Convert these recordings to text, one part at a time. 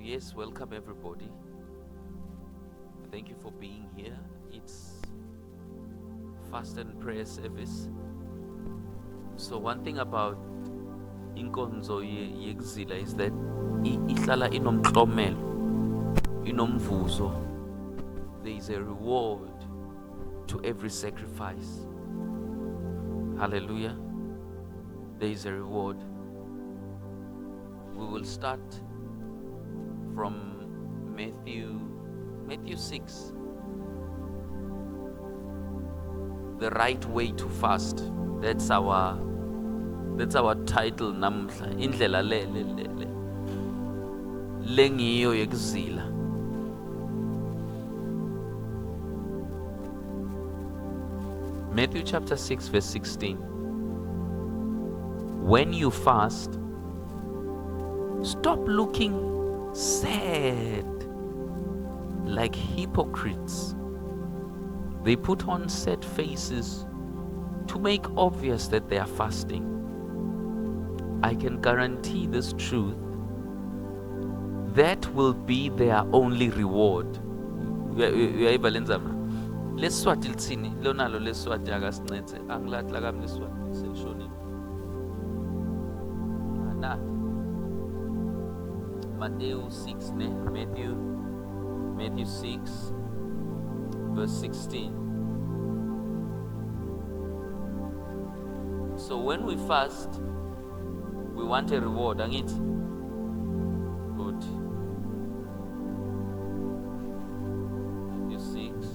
Yes, welcome everybody. Thank you for being here. It's fast and prayer service. So one thing about inkonzo yekuzila is that ihlala inomklomelo, inomvuzo. There is a reward to every sacrifice. Hallelujah. There is a reward. We will start from Matthew 6. The right way to fast. That's our title namhla. Indlela lengiyo yekuzila. Matthew chapter 6 verse 16. When you fast, stop looking sad like hypocrites. They put on sad faces to make obvious that they are fasting. I can guarantee this truth. That will be their only reward. Leswati litsini lonalo leswati akasincede angilathi kami leswati selishonile. Matthew 6 Matthew 6 verse 16. So when we fast, we want a reward, angithi? Good. Matthew 6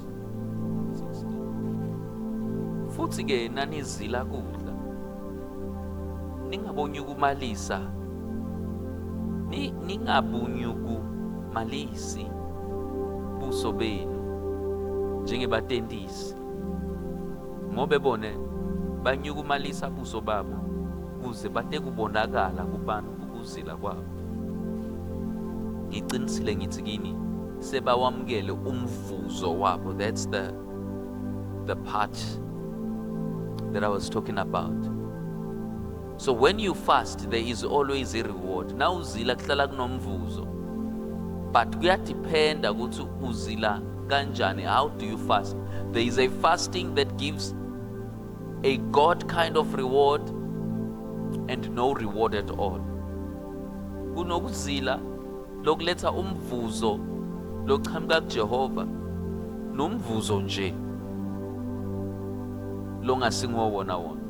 16. Futhi ke nanizila kudla ningabonyi ukumalisa, ningabunyi ukumalisi buso benu njengebatendisi, ngoba bone banyukumalisa buso babo kuze bate kubonakala kubantu ukuzila kwabo. Ngiqinisile ngithi kini sebawamkele umvuzo wabo. That's the part that I was talking about. So when you fast, there is always a reward. Now uzila kuhlala kunomvuzo, but kuyadependa ukuthi uzila kanjani. How do you fast? There is a fasting that gives a God kind of reward and no reward at all. Kunokuzila lokuletha umvuzo lokuqhamuka kuJehova nomvuzo nje longasingowona wona.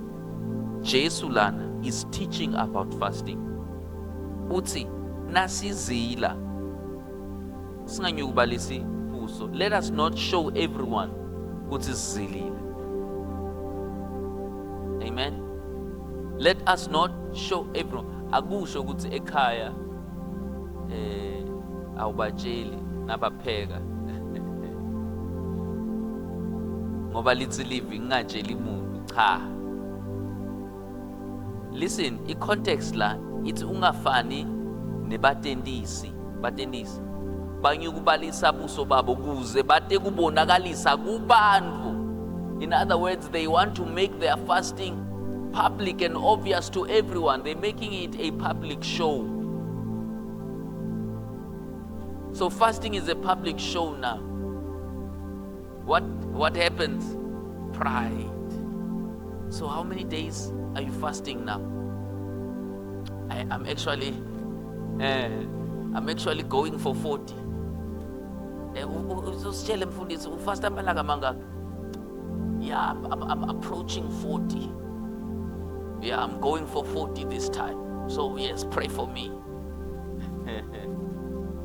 Jesu lana is teaching about fasting. Uthi nasizila singanyukubalisi buso. Let us not show everyone ukuthi sizilile. Amen. Let us not show everyone. Akusho ukuthi ekhaya awubatsheli nabapheka ngoba lithi live ngingatsheli umuntu. Cha. Listen, i-context la ithi ungafani nebatendisi. Batendisi banyukubalisa buso babo kuze bate kubonakalisa kubantu. In other words, they want to make their fasting public and obvious to everyone. They're making it a public show. So fasting is a public show now. What happens? Pride. So how many days are you fasting now? I'm actually going for 40. Yeah, I'm approaching 40. Yeah, I'm going for 40 this time. So yes, pray for me.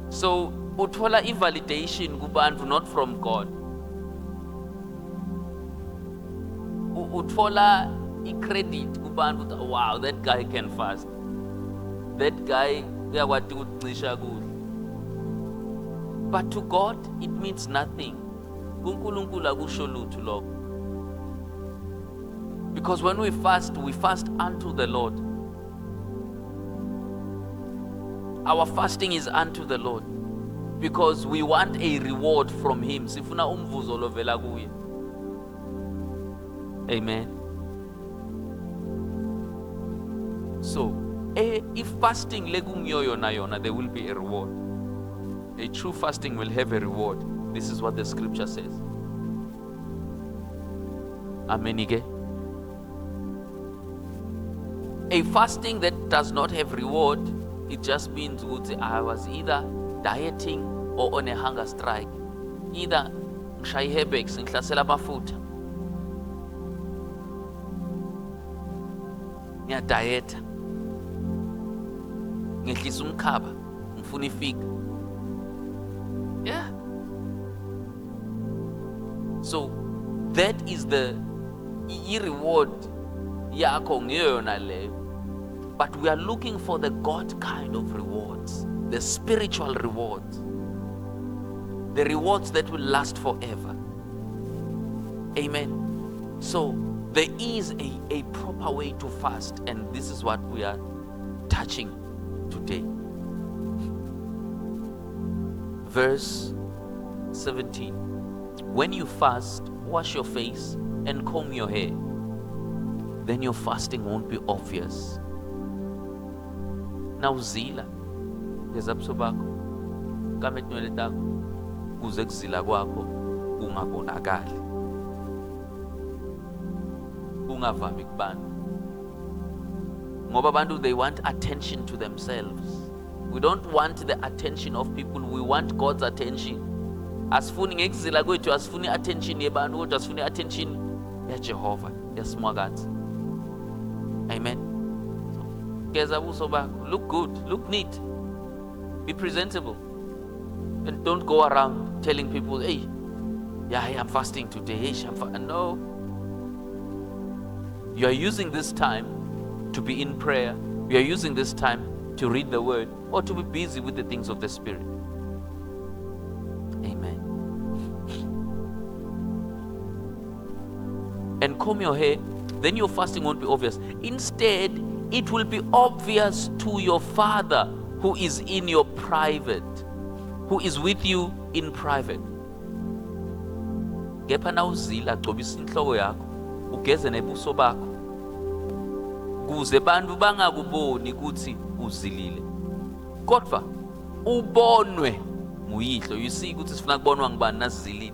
So uthola validation kubantu, not from God. Uthola credit kubantu. Wow, that guy can fast. That guy uyakwazi ukucisha kuhle. But to God it means nothing. KuNkulunkulu akusho lutho lokho. Because when we fast unto the Lord. Our fasting is unto the Lord because we want a reward from Him. Sifuna umvuzo lovela kuye. Amen. So, if fasting legum yoyo na yona, there will be a reward. A true fasting will have a reward. This is what the scripture says. Amen. A fasting that does not have reward, it just means I was either dieting or on a hunger strike. Either ngishaye hebex ngihlasela amafutha, ngiyadayeta, ngehlisa umkhaba, ngifuna ifiga. Yeah. So that is the reward yakho ngeyona leyo. But we are looking for the God kind of rewards, the spiritual rewards, the rewards that will last forever. Amen. So there is a proper way to fast, and this is what we are touching today. Verse 17. When you fast, wash your face and comb your hair. Then your fasting won't be obvious. Now uzila geza ubuso bakho, kame inwele zakho, kuze kuzila kwakho kungabonakali, ungavami kubantu. Ngoba abantu, they want attention to themselves. We don't want the attention of people, we want God's attention. Asifuni ngekuzila kwethu, asifuni attention yebantu, kodwa asifuni attention ya Jehova, yasimwakazi. Amen. Geza ubuso bakho, look good, look neat, be presentable, and don't go around telling people, hey, I'm fasting today. Hey, no. You are using this time to be in prayer. You are using this time to read the word or to be busy with the things of the Spirit. Amen. And comb your hair, then your fasting won't be obvious. Instead, it will be obvious to your Father who is in your private, who is with you in private. Kepha na uzila, gcobisa inhloko yakho, ugeze nebuso bakho, kuze bantu bangakuboni ukuthi uzilile, kodwa ubonwe nguyihlo. You see ukuthi sifuna kubonwa ngubani nasizilile.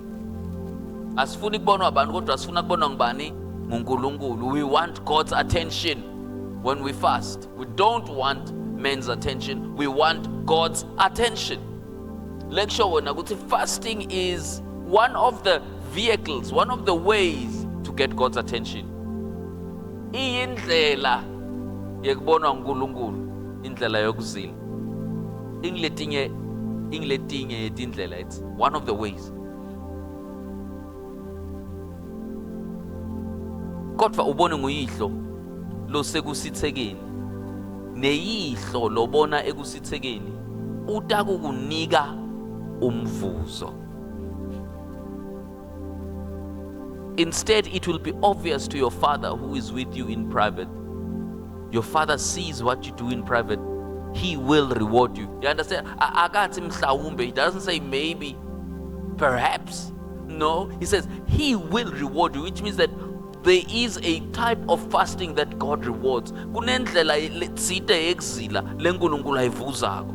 Asifuni kubonwa abantu, kodwa sifuna kubonwa ngubani? nguNkulunkulu. We want God's attention when we fast. We don't want men's attention, we want God's attention. Let's show wena ukuthi fasting is one of the vehicles, one of the ways to get God's attention. Iyindlela yekubonwa nguNkulunkulu, indlela yokuzila. Ingiletinye yetindlela, it's one of the ways. Kodwa ubone nguyihlo lo sekusithekeni, neyihlo lobona ekusithekeni utakukunika umvuzo. Instead, it will be obvious to your Father who is with you in private. Your Father sees what you do in private. He will reward you. You understand? He doesn't say maybe, perhaps. No, he says he will reward you, which means that there is a type of fasting that God rewards. Kunendlela letsite exila lenkulunkulu ayivuzako.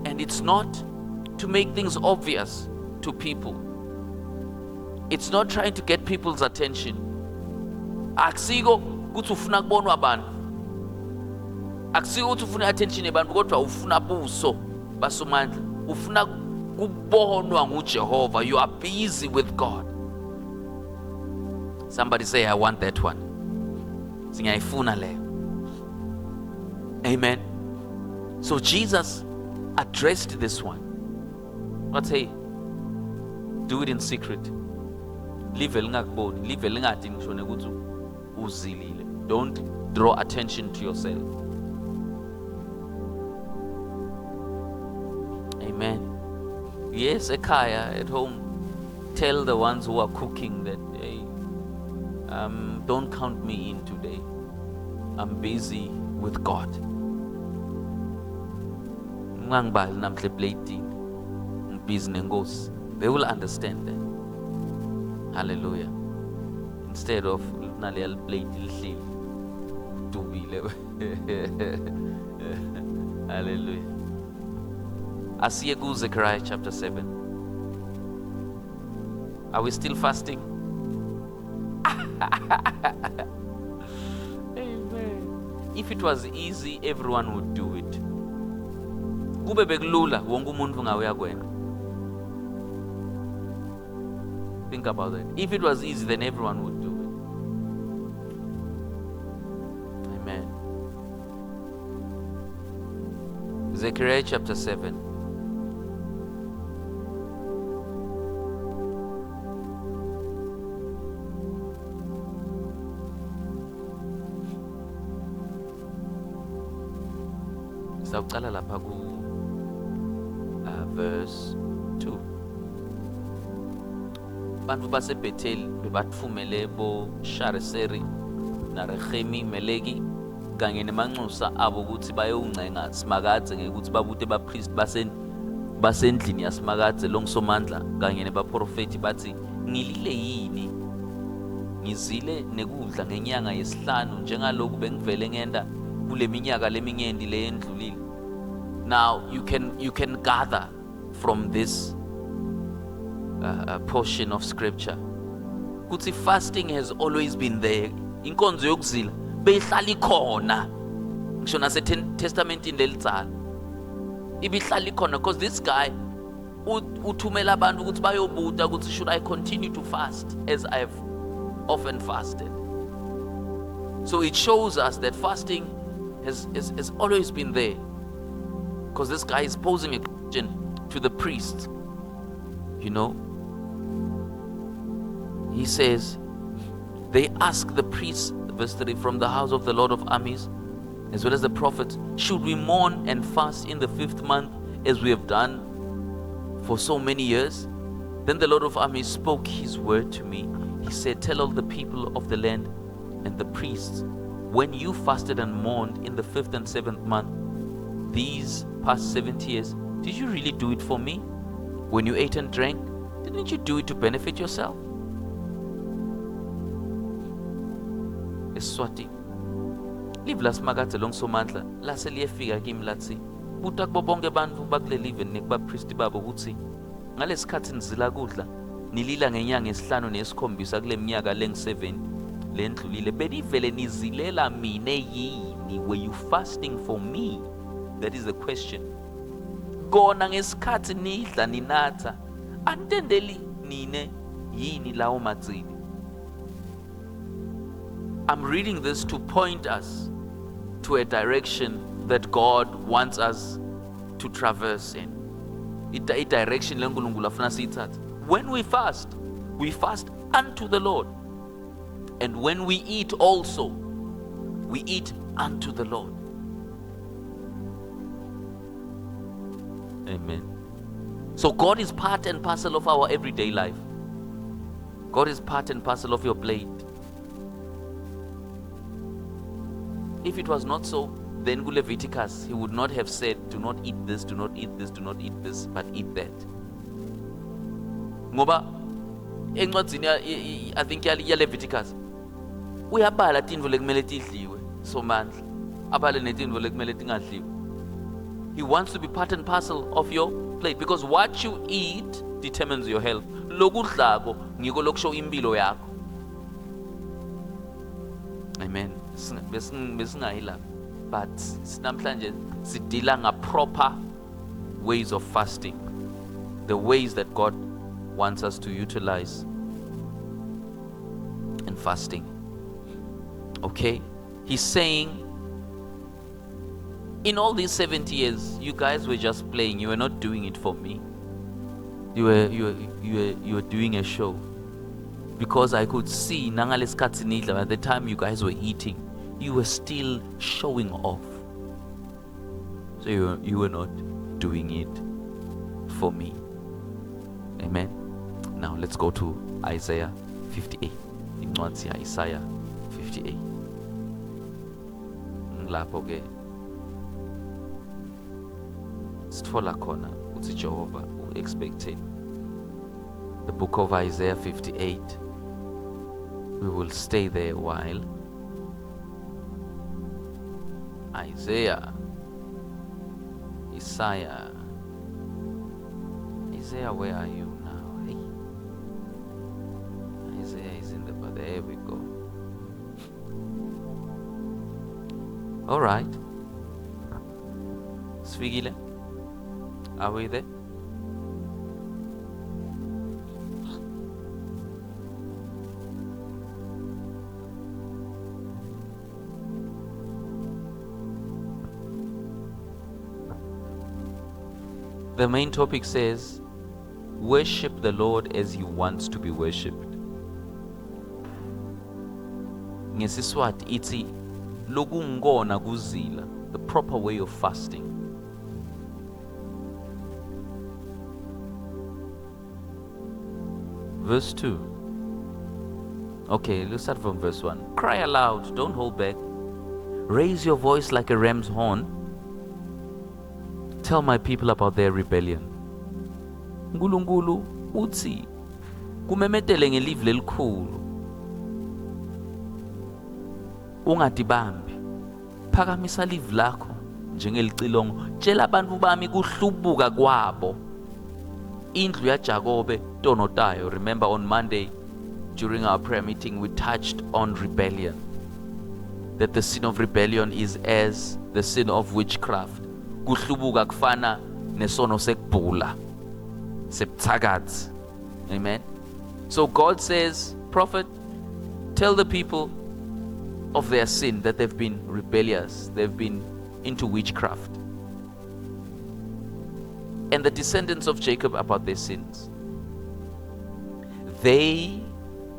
And it's not to make things obvious to people. It's not trying to get people's attention. Akusiko ukuthi ufuna kubonwa abantu. Akusiko ukuthi ufuna attention yabantu, kodwa ufuna buso basomandla. Ufuna kubonwa nguJehova. You are busy with God. Somebody say, I want that one. Singayifuna leyo. Amen. So Jesus addressed this one. But hey, do it in secret. Leave elingakuboni, leave elingathi ngisho ukuthi uzilile. Don't draw attention to yourself. Amen. Yes, ekhaya, at home, tell the ones who are cooking that, hey, don't count me in today. I'm busy with God. I'm busy nengosi. They will understand that. Hallelujah. Instead of nalel plate to be. Hallelujah. Asiye ku Zechariah chapter 7. Are we still fasting? Amen. If it was easy, everyone would do it. Kube bekulula wonke umuntu ngawe yakwenza. Think about that. If it was easy, then everyone would do it. Amen. Zechariah chapter 7. Sawuqala lapha ku verse 2. Bantu baseBethel bebathumele bo Shareseri naRehemi Meleki kanye nemanxusa abo ukuthi bayoncenga simakadze ngekuthi babute bapriest basendlini yasimakadze longsomandla kanye nebaprofeti bathi ngilile yini ngizile nekudla ngenyanga yesihlanu njengaloku bengivele ngenda kule minyaka leminyendi leyendlulile. Now you can gather from this portion of scripture ukuthi fasting has always been there. Inkonzo yokuzila beyihlala ikhona ngisho nase testamentini lelitsala ibihlala ikhona, because this guy uthumela abantu ukuthi bayobuta ukuthi should I continue to fast as I've often fasted. So it shows us that fasting has always been there, because this guy is posing a question to the priest. You know, he says, they ask the priests, verse 3, from the house of the Lord of armies, as well as the prophets, should we mourn and fast in the 5th month as we have done for so many years? Then the Lord of armies spoke his word to me. He said, tell all the people of the land and the priests, when you fasted and mourned in the 5th and 7th month, these past 70 years, did you really do it for me? When you ate and drank, didn't you do it to benefit yourself? Siswati. Live lasimakadze longsomandla lase liyefika kimi lathi buta kubo bonke bantfu bakule live nekubapristi babo ukuthi ngalesikhathi nizila kudla nilila ngenyanga yesihlanu nesikhombisa kule minyaka lengu-7 lendlulile benivele nizilela mine yini? Were you fasting for me? That is the question. Kona ngesikhathi nidla ninatha antendeli nine yini lawo matsini? I'm reading this to point us to a direction that God wants us to traverse in. A direction lenkulunkulu afuna siyithathe. When we fast unto the Lord. And when we eat also, we eat unto the Lord. Amen. So God is part and parcel of our everyday life. God is part and parcel of your plate. If it was not so, then Leviticus, he would not have said, do not eat this, do not eat this, do not eat this, but eat that. Ngoba encwadzini I think ya Leviticus uyabala tintfo lekumele tidliwe somandla, abale netintfo lekumele tingadliwe. He wants to be part and parcel of your plate, because what you eat determines your health. Lokudlako ngiko lokusho impilo yakho. Amen. Besingayila, but namhlanje sidila nga proper ways of fasting, the ways that God wants us to utilize in fasting. Okay, he's saying, in all these 70 years, you guys were just playing. You were not doing it for me. You were doing a show, because I could see at the time you guys were eating, you were still showing off. So you were not doing it for me. Amen. Now let's go to Isaiah 58. Isaiah 58. Lapho ke sitfola khona uthi Jehova u-expected. The book of Isaiah 58. We will stay there a while. Isaiah Isaiah, where are you now? Hey. Isaiah is in the but there we go. All right. Sfigile, are we there? The main topic says, worship the Lord as He wants to be worshipped. Ngesiswati iti lokungona kuzila, the proper way of fasting. Verse 2. Okay, let's start from verse 1. Cry aloud, don't hold back. Raise your voice like a ram's horn. Tell my people about their rebellion. Nkulunkulu uthi kumemetele ngelivli lelikhulu. Ungadibambi. Phakamisa livli lakho njengelicilongo. Tshela abantu bami kuhlubuka kwabo. Indlu yaJakobe tonotayo. Remember on Monday during our prayer meeting we touched on rebellion. That the sin of rebellion is as the sin of witchcraft. Kuhlubuka kufana nesono sekubhula sebuthakathi. Amen. So God says, prophet, tell the people of their sin, that they've been rebellious, they've been into witchcraft, and the descendants of Jacob about their sins. They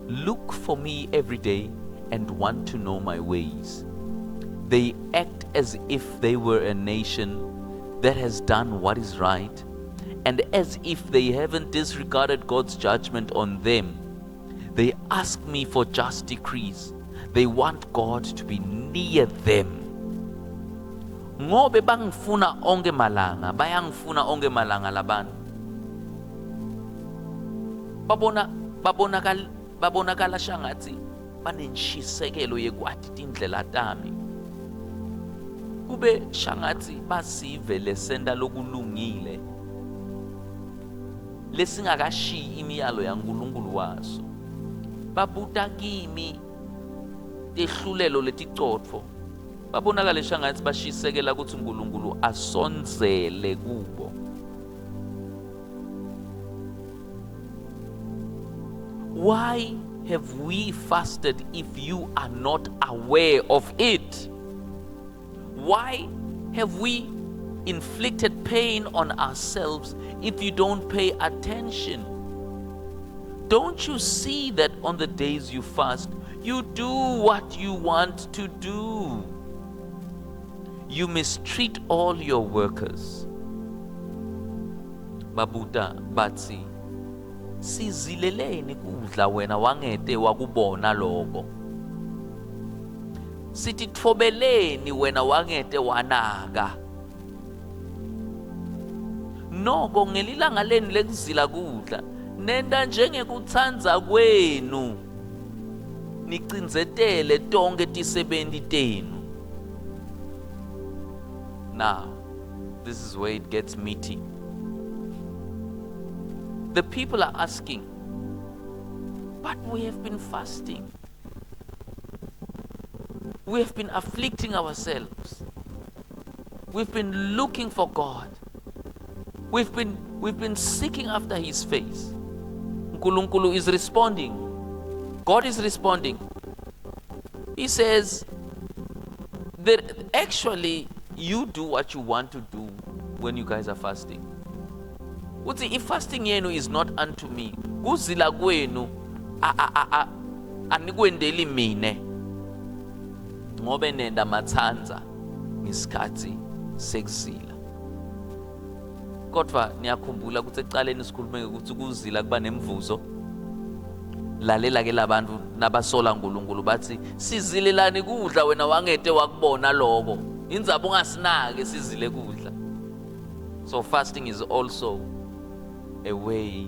look for me every day and want to know my ways. They act as if they were a nation that has done what is right, and as if they haven't disregarded God's judgment on them. They ask me for just decrees. They want God to be near them. Ngobe bangifuna onke malanga, bayangifuna onke malanga labantu. Babonakala shangathi banenshisekelo yekwati tindlela tami. Kube shangathi basive lesenda lokulungile lesingakashiyi imiyalo yaNkulunkulu waso. Babuta kimi tehlulelo leticotfo. Babonakala shangathi bashisekela ukuthi uNkulunkulu asonzele kubo. Why have we fasted if you are not aware of it? Why have we inflicted pain on ourselves if you don't pay attention? Don't you see that on the days you fast, you do what you want to do? You mistreat all your workers. Babuta batsi sizileleni kudla wena wangete wakubona lokho. Sititfobeleni wena wangete wanaka. Noko ngelilanga lenu lekuzila kudla nenda njengekutsanza kwenu. Nicindzetele tonke tisebenti tenu. Now, this is where it gets meaty. The people are asking, but we have been fasting. We have been afflicting ourselves. We've been looking for God. We've been seeking after His face. Nkulunkulu is responding. God is responding. He says that actually you do what you want to do when you guys are fasting. Uthi if fasting yenu is not unto me, kuzila kwenu anikwendeli mine. Ngobe nenda mathanza ngesikhathi sekuzila. Kodwa niyakhumbula ukuthi ecaleni sikhulume ukuthi kuzila kuba nemvuzo. Lalela ke labantu nabasola uNkulunkulu bathi sizilelani kudla wena wangete wakubona lokho. Inzaba ungasinake sizile kudla. So fasting is also a way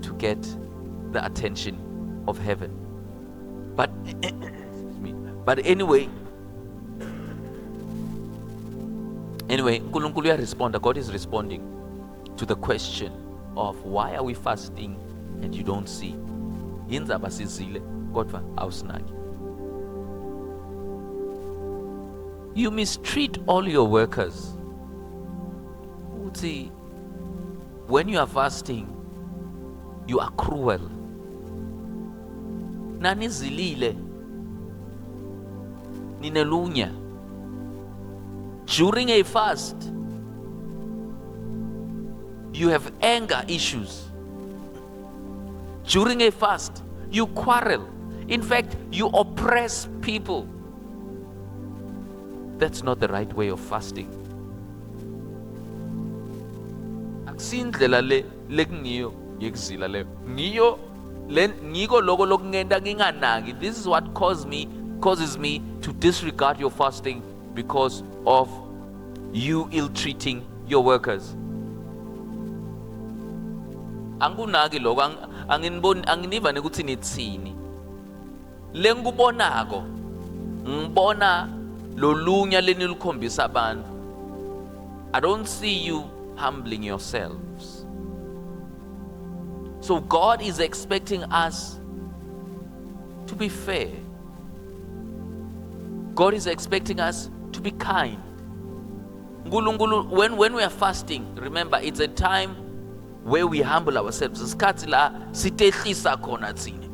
to get the attention of heaven. But anyway, Nkulunkulu uyaresponda, God is responding. to the question of why are we fasting and you don't see. Indzaba sizile kodwa awusinaki. You mistreat all your workers. Uthi, when you are fasting, you are cruel. Nanizilile, ninelunya. During a fast, you have anger issues. During a fast, you quarrel. In fact, you oppress people. That's not the right way of fasting. Akusindlela lekungiyo yekuzila le. Ngiyo ngiko lokho lokungenda nginganaki. This is what causes me to disregard your fasting because of you ill-treating your workers. Angunaki lokho anginivane ukuthi nithini. Lengubonako ngibona lolunya lenilukhombisa abantu. I don't see you humbling yourselves. So God is expecting us to be fair. God is expecting us to be kind. When we are fasting, remember it's a time where we humble ourselves. Isikhathi la sitehlisa khona thina.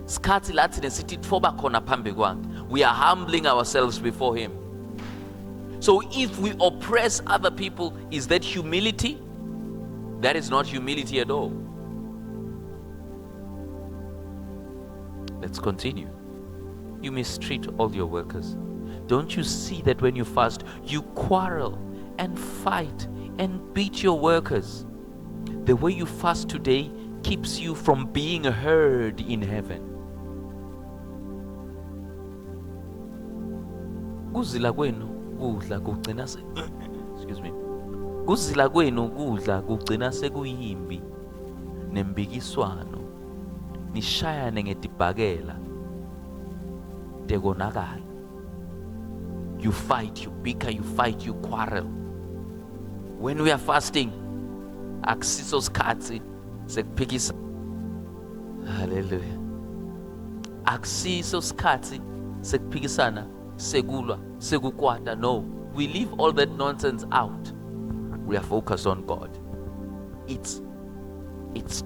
Isikhathi la thina sititfoba khona phambi kwakhe. We are humbling ourselves before him. So if we oppress other people, is that humility? That is not humility at all. Let's continue. You mistreat all your workers. Don't you see that when you fast, you quarrel and fight and beat your workers? The way you fast today keeps you from being heard in heaven. Kuzila kwenu kudla kugcina excuse me. Kuzila kwenu kudla kugcina sekuyimbi nembikiswano. Nishayane ngetibhakela dekonakala. You fight, you bicker, you fight, you quarrel. When we are fasting, akusiso skhathi sekuphikisa. Hallelujah. Akusiso skhathi sekuphikisana, sekulwa, sekukwata. No, we leave all that nonsense out. We are focused on God. It's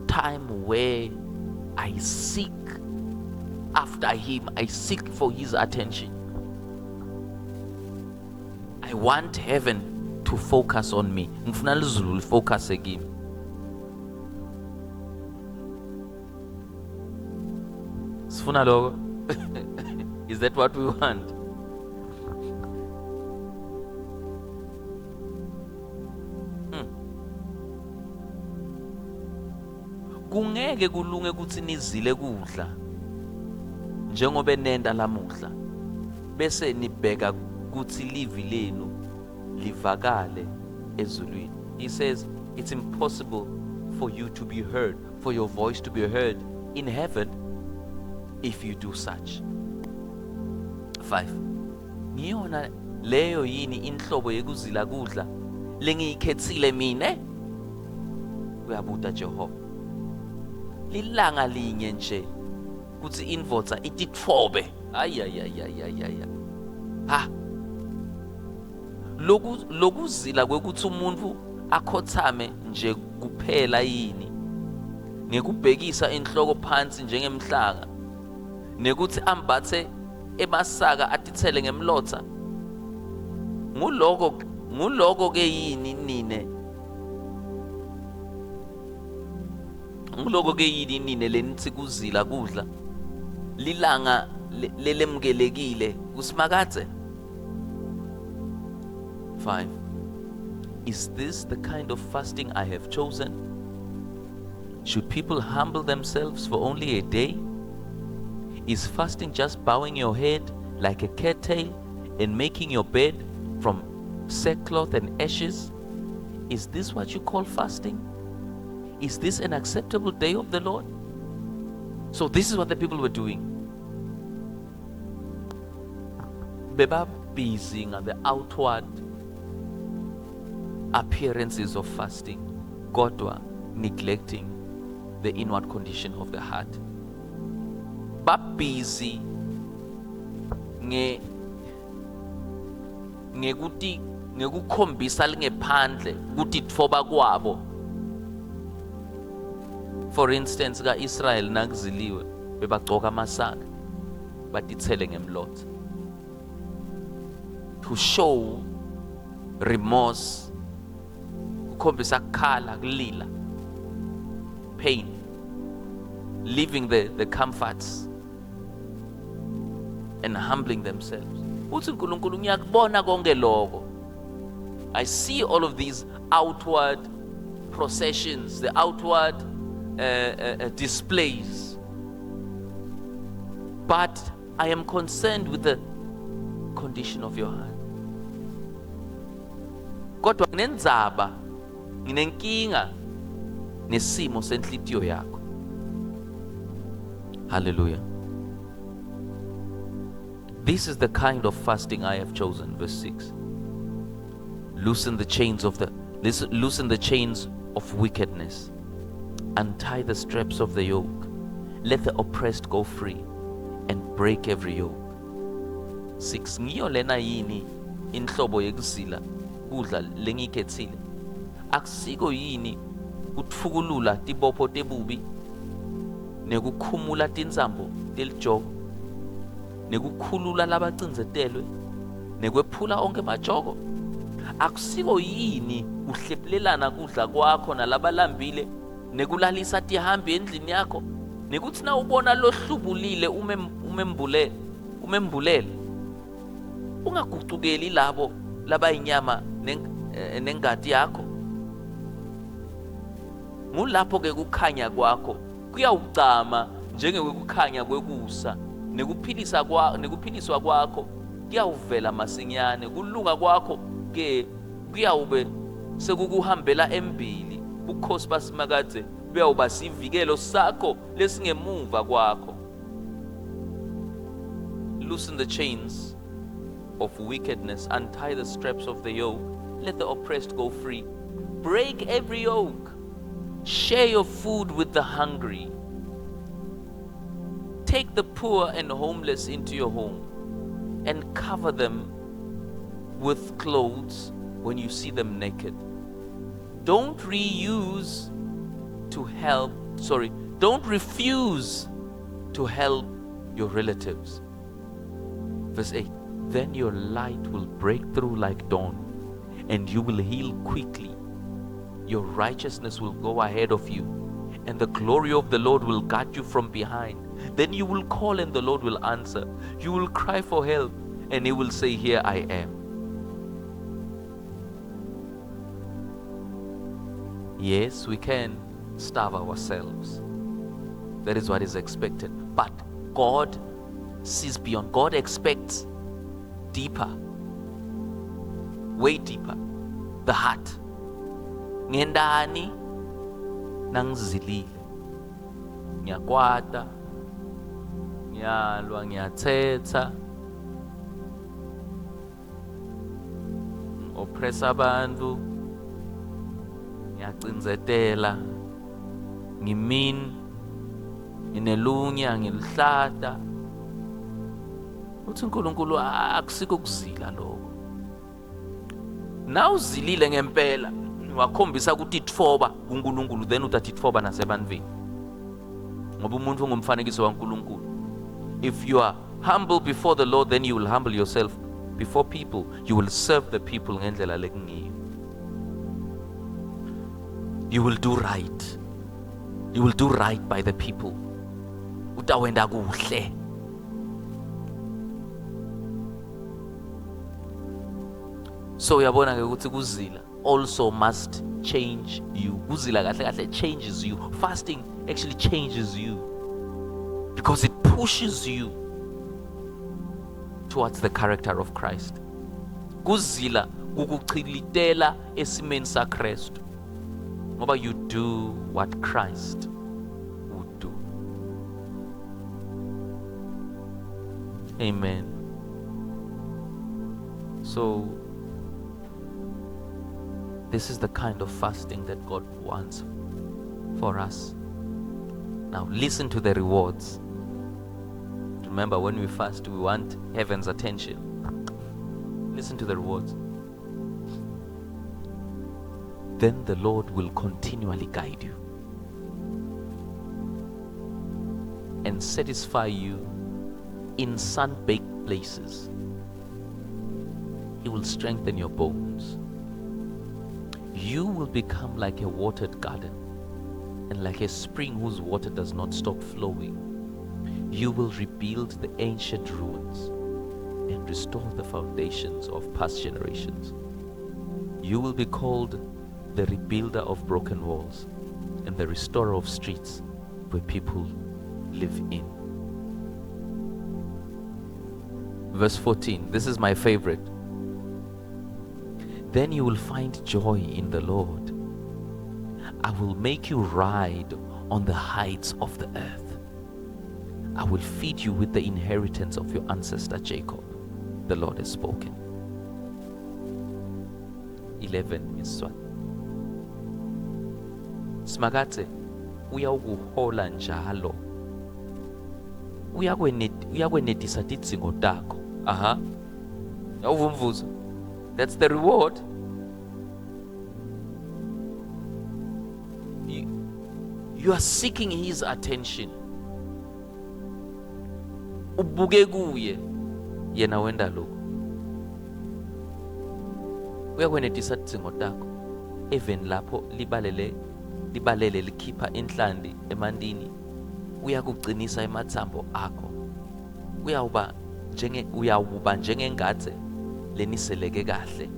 time where I seek after him. I seek for his attention. I want heaven to focus on me. Ngifuna lizulu lifocus kimi. Sifuna lokho? Is that what we want? Kungeke kulunge ukuthi nizile kudla njengoba nenda lamuhla bese nibheka ukuthi livi lenu livakale ezulwini. He says it's impossible for you to be heard, for your voice to be heard in heaven if you do such. 5. Ngiyona leyo yini inhlobo yekuzila kudla lengiyikhethile mine? Uyabuta Jehova. Lilanga linye nje kuthi indvodza ititfobe. Ayayayayayaya. Ha. Lokuzila kwekuthi umuntu akhothame nje kuphela yini. Ngekubhekisa inhloko phansi njengemhlanga. Nekuthi ambathe emasaka atithele ngemlotha. Nguloko ke yini nine. Nguloko ke yini nine lenithi kuzila kudla. Lilanga lelemkelekile kusimakathe. 5. Is this the kind of fasting I have chosen? Should people humble themselves for only a day? Is fasting just bowing your head like a cattail and making your bed from sackcloth and ashes? Is this what you call fasting? Is this an acceptable day of the Lord? So this is what the people were doing. Beba busy on the outward appearances of fasting, kodwa neglecting the inward condition of the heart. Babhizi ngekukhombisa ngephandle ukuthi itfoba kwabo. For instance, ka-Israel nakuziliwe bebagcoka amasaka batithele ngemlotha to show remorse, kukhombisa kukhala, kulila, pain, leaving the comforts and humbling themselves. Uthi uNkulunkulu ngiyakubona konke lokho. I see all of these outward processions, the outward displays, but I am concerned with the condition of your heart. Kodwa nginenzaba, nginenkinga nesimo senhlitiyo yakho. Hallelujah. This is the kind of fasting I have chosen. Verse 6. Loosen the chains of wickedness. Untie the straps of the yoke. Let the oppressed go free and break every yoke. 6. Ngiyo lena yini inhlobo yekuzila kudla lengikhethile. Akusiko yini kutfukulula tibopho tebubi nekukhumula tinzambo telijogo nekukhulula labacindzetelwe nekwephula onke majoko. Akusiko yini uhlephulelana kudla kwakho nalabalambile nekulalisa tihambi endlini yakho nekuthi na ubona lohlubulile umembulele ungagucukeli labo labayinyama nengadi yakho. Ngulapho ke kukhanya kwakho kuyawucama njengekukhanya kwekusa nekuphiliswa kwakho kuyawuvela masinyane. Kulunga kwakho ke kuyawube sekukuhambela embili. Bukhosi basimakadze buyawuba sivikelo sakho lesingemuva kwakho. Loosen the chains of wickedness, untie the straps of the yoke, let the oppressed go free. Break every yoke. Share your food with the hungry. Take the poor and homeless into your home and cover them with clothes when you see them naked. Don't refuse to help your relatives. Verse 8. Then your light will break through like dawn, and you will heal quickly. Your righteousness will go ahead of you, and the glory of the Lord will guard you from behind. Then you will call, and the Lord will answer. You will cry for help, and He will say, Here I am. Yes, we can starve ourselves. That is what is expected. But God sees beyond. God expects deeper, way deeper, the heart. Ngendani nangizilile, ngiyakwata, ngiyalwa, ngiyathetha, oppressa abantu, ngiyacindzetela, ngimin, nginelunya, ngilihlata. Uthi uNkulunkulu akusiko kuzila lokho. Na uzilile ngempela wakhombisa ukuthi itfoba kuNkulunkulu, then uthatha itfoba nasebantwini. Ngoba umuntu ungumfanekiso kaNkulunkulu. If you are humble before the Lord, then you will humble yourself before people. You will serve the people ngendlela lekungiyo. You will do right. You will do right by the people. Utawenda kuhle. So uyabona ke ukuthi kuzila also must change you. Kuzila kahle kahle changes you. Fasting actually changes you because it pushes you towards the character of Christ. Kuzila kukuchilitela esimeni saKristu ngoba you do what Christ would do. Amen. This is the kind of fasting that God wants for us. Now listen to the rewards. Remember, when we fast, we want heaven's attention. Listen to the rewards. Then the Lord will continually guide you and satisfy you in sun-baked places. He will strengthen your bones. You will become like a watered garden and like a spring whose water does not stop flowing. You will rebuild the ancient ruins and restore the foundations of past generations. You will be called the rebuilder of broken walls and the restorer of streets where people live in. Verse 14, this is my favorite. Then you will find joy in the Lord. I will make you ride on the heights of the earth. I will feed you with the inheritance of your ancestor Jacob. The Lord has spoken. 11 Siswati. Smakatse uyawuhola njalo. Uyakwenetisa tidzingo takho. Aha. Awuvumvuzo. That's the reward. You are seeking his attention. Ubuke kuye yena wenda lokho. Uyakwenetisa tidzingo takho. Even lapho libalele likhipha inhlandi emandini, uyakuqinisa emathambo akho. Uyawuba njengengathe leniseleke kahle,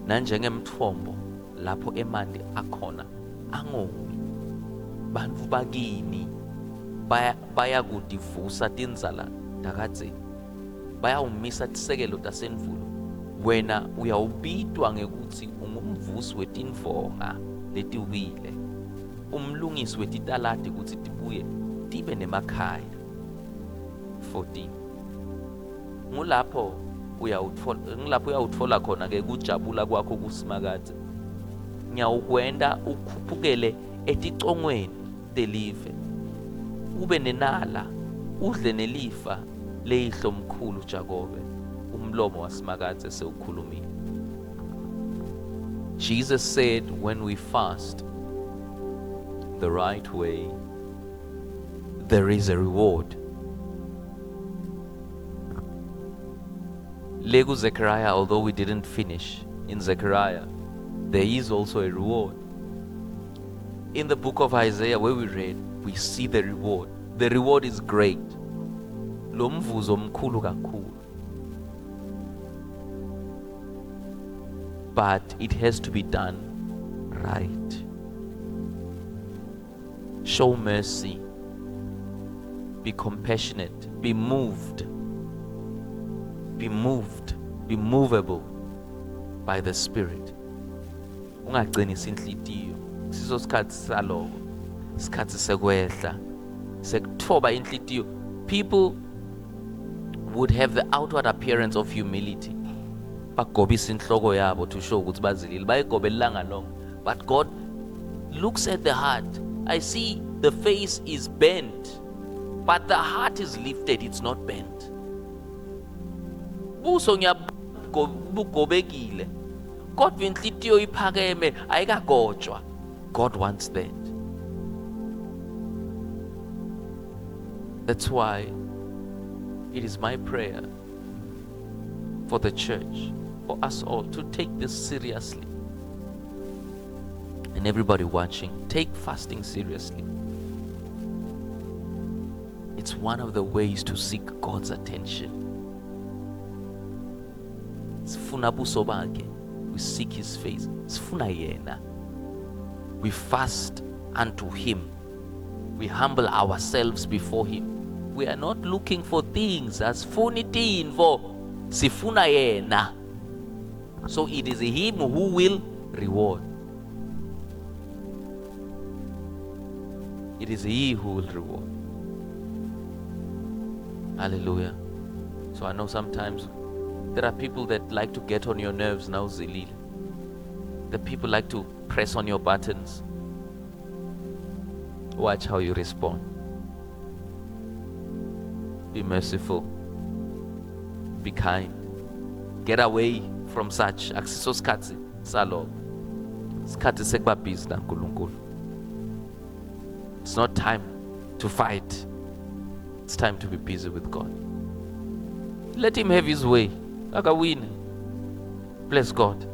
nanjengemthombo lapho emanti akhona angomi. Bantfu bakini bayakudivusa tindzala takadzeni, bayawumisa tisekelo tasenvulo. Wena uyawubitwa ngekuthi ungumvusi wetindvonga letiwile, umlungisi wetitalati kutsi tibuye tibe nemakhaya. 14. Ngulapho uyawutfola khona ke kujabula kwakho kuSimakatse. Ngiyawukwenda ukhuphukele eticongweni telive, ube nenala, udle nelifa leyihlo mkhulu Jakobe. Umlomo waSimakatse sewukhulumile. Jesus said, when we fast the right way, there is a reward. Legu Zechariah, although we didn't finish in Zechariah, there is also a reward. In the book of Isaiah where we read, we see the reward. The reward is great. Lo mvuzo mkhulu kakhulu. But it has to be done right. Show mercy. Be compassionate. Be moved. Be movable by the Spirit. Ungaqinisi inhlitiyo. Siso sikhathi saloko. Isikhathi sekwehla. Sekuthoba inhlitiyo. People would have the outward appearance of humility. Bagobisa inhloko yabo to show ukuthi bazilile. Bayigobelanga long. But God looks at the heart. I see the face is bent, but the heart is lifted. It's not bent. Buso ngiyabugobekile. Kodwa inhlitiyo iphakeme ayikagotshwa. God wants that. That's why it is my prayer for the church, for us all, to take this seriously. And everybody watching, take fasting seriously. It's one of the ways to seek God's attention. Sifuna buso bakhe. We seek his face. Sifuna yena. We fast unto him. We humble ourselves before him. We are not looking for things as funny for sifuna yena. So it is him who will reward. It is he who will reward. Hallelujah. So I know sometimes there are people that like to get on your nerves now, Zilil. The people like to press on your buttons. Watch how you respond. Be merciful. Be kind. Get away from such. Akusiso sikhathi saloko. Isikhathi sekuba busy naNkulunkulu. It's not time to fight. It's time to be busy with God. Let him have his way. Akawine. Bless God.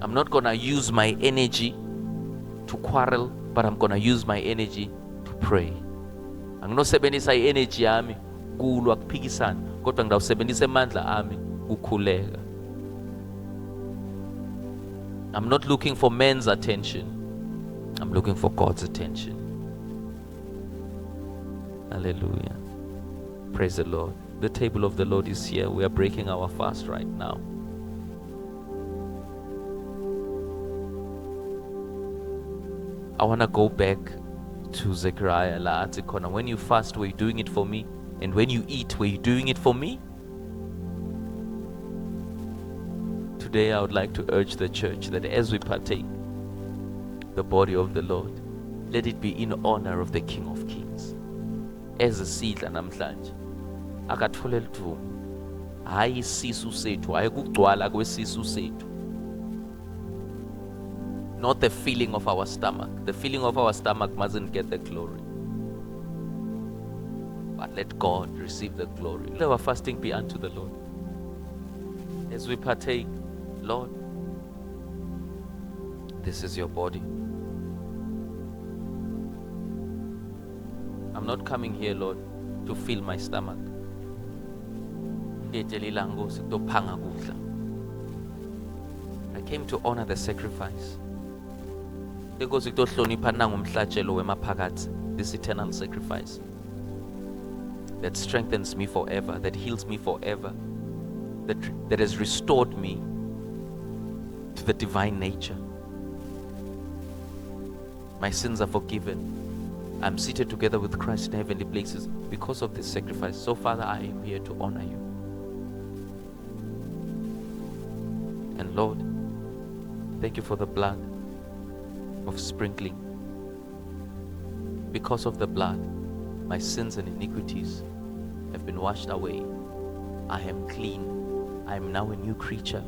I'm not gonna use my energy to quarrel, but I'm gonna use my energy to pray. Anginosebenzisa i-energy yami kulwa kuphikisana, kodwa ngidawusebenzisa amandla ami ukukhuleka. I'm not looking for men's attention. I'm looking for God's attention. Hallelujah. Praise the Lord. The table of the Lord is here. We are breaking our fast right now. I want to go back to Zechariah. When you fast, were you doing it for me? And when you eat, were you doing it for me? Today I would like to urge the church that as we partake the body of the Lord, let it be in honor of the King of Kings. As a seed namhlanje akatholela ithuba, hayi isisu sethu, hayi kugcwala kwesisu sethu. Not the feeling of our stomach. The feeling of our stomach mustn't get the glory. But let God receive the glory. Let our fasting be unto the Lord. As we partake, Lord, this is your body. I'm not coming here, Lord, to fill my stomach. I came to honor the sacrifice. This eternal sacrifice that strengthens me forever, that heals me forever, that has restored me to the divine nature. My sins are forgiven. I'm seated together with Christ in heavenly places because of this sacrifice. So, Father, I am here to honor you. And Lord, thank you for the blood of sprinkling. Because of the blood, my sins and iniquities have been washed away. I am clean. I am now a new creature.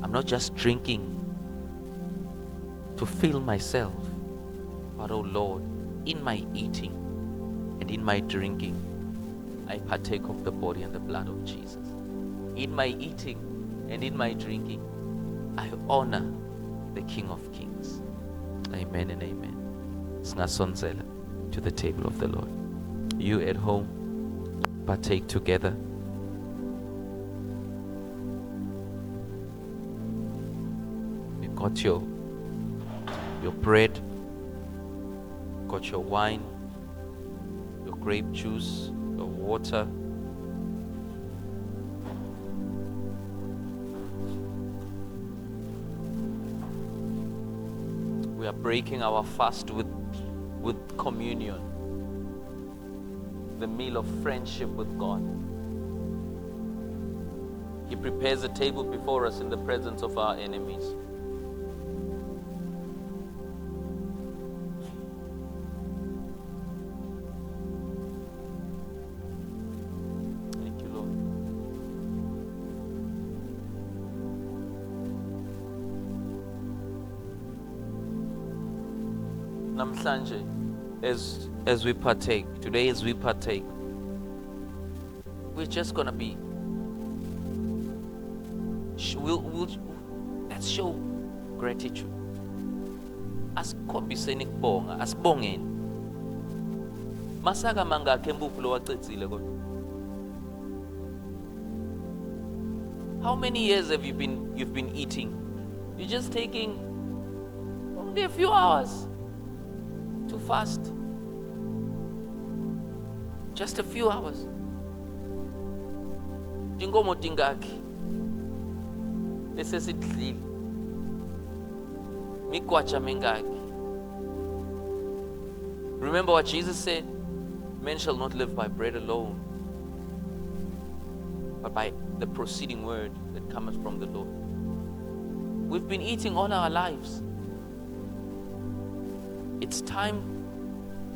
I'm not just drinking to fill myself, but oh Lord, in my eating and in my drinking, I partake of the body and the blood of Jesus. In my eating and in my drinking, I honor the King of Kings. Amen and amen. Singasonzela to the table of the Lord. You at home, partake together. You got your bread, got your wine, your grape juice, your water. We are breaking our fast with communion, the meal of friendship with God. He prepares a table before us in the presence of our enemies. Thank you, Lord. Namhlanje, as we partake, today as we partake, we're just gonna be, let's show gratitude. Asikhombiseni kubonga, asibongeni. Masaka mangakhe embuphlo wacedzile kodwa. How many years have you've been eating? You're just taking only a few hours to fast. Just a few hours. Jingomo tingaki bese sidlile mikwacha mingaki. Remember what Jesus said? Men shall not live by bread alone, but by the proceeding word that cometh from the Lord. We've been eating all our lives. It's time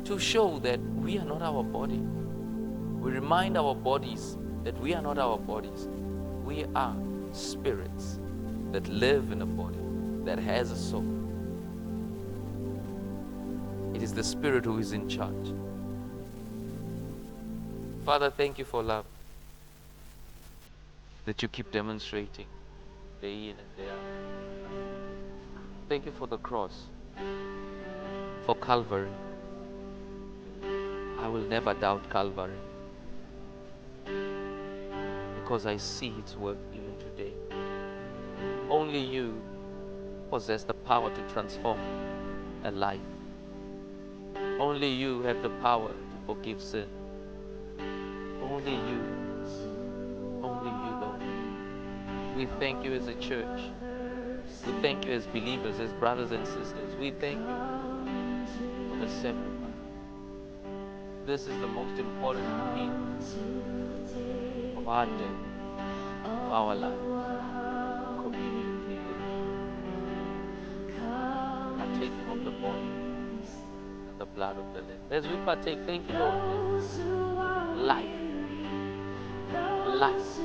to show that we are not our body. We remind our bodies that we are not our bodies. We are spirits that live in a body, that has a soul. It is the Spirit who is in charge. Father, thank you for love that you keep demonstrating day in and day out. Thank you for the cross, for Calvary. I will never doubt Calvary because I see its work even today. Only you possess the power to transform a life. Only you have the power to forgive sin. Only you, Lord. We thank you as a church. We thank you as believers, as brothers and sisters. We thank you for the sacrifice. This is the most important meal of our day, of our life. Communion together. Partaking of the body and the blood of the Lamb. As we partake, thank you, Lord. Life. Life.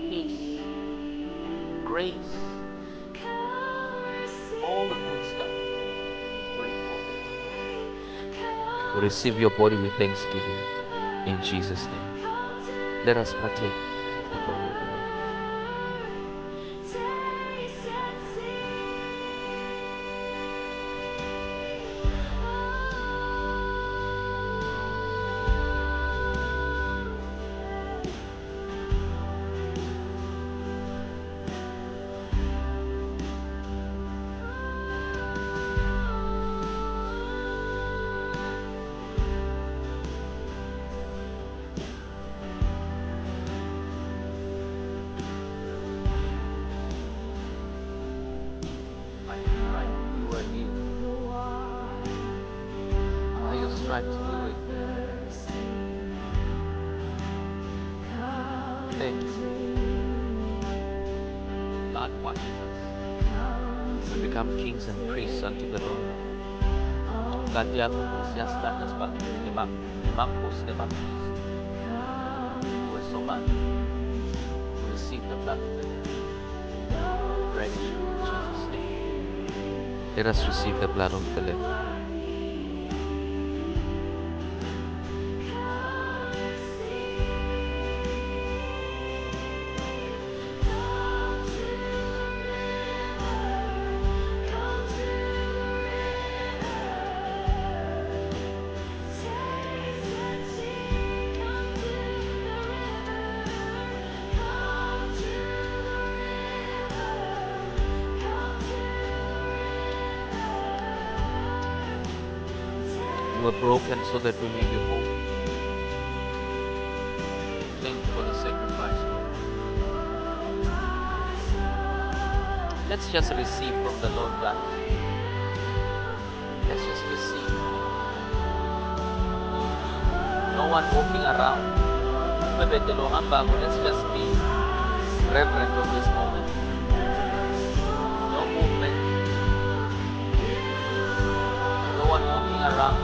Peace. Grace. All the good stuff. We receive your body with thanksgiving in Jesus' name. Let us partake the body of the Lord. Stripes you were healed. Thank you. Blood washes us. We become kings and priests unto the Lord. We receive the blood of the Lamb. Ready in Jesus' name. Let us receive the blood of the Lamb. You were broken so that we may be whole. Thank you for the sacrifice, Lord. Let's just receive from the Lord, guys. Let's just receive. No one walking around. Let's just be reverent of this moment. No movement. No one walking around.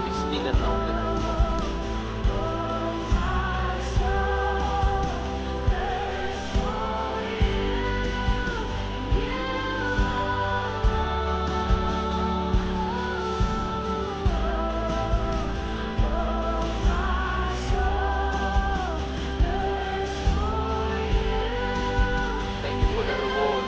Be still and know that I am God. Thank you for the reward.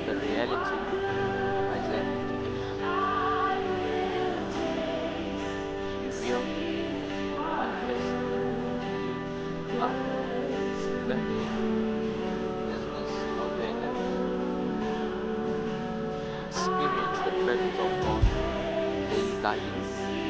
The reality of Isaiah 58. experience the presence of God daily guiding you.